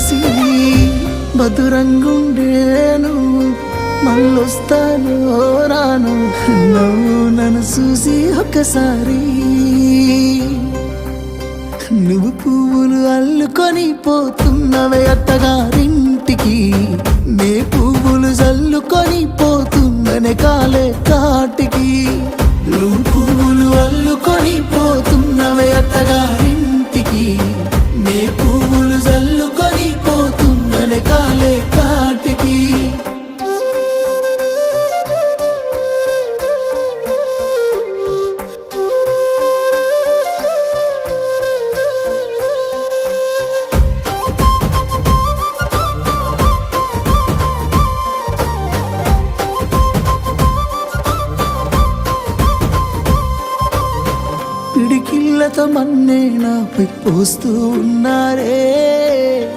కలిసి మధురంగుండేను మళ్ళొస్తాను రాను నువ్వు నన్ను చూసి ఒక్కసారి నువ్వు పువ్వులు అల్లుకొని పోతున్నవే అత్తగారింటికి నే పువ్వులు జల్లుకొని పోతున్ననే కాలే కాటికి నువ్వు పువ్వులు అల్లుకొని పోతున్నవే అత్తగారింటికి నే పువ్వులు జల్లుకొని పోతున్ననే కాలే కాటికి పిడికిళ్ళతో మన్నే నాపై పోస్తూ ఉన్నారే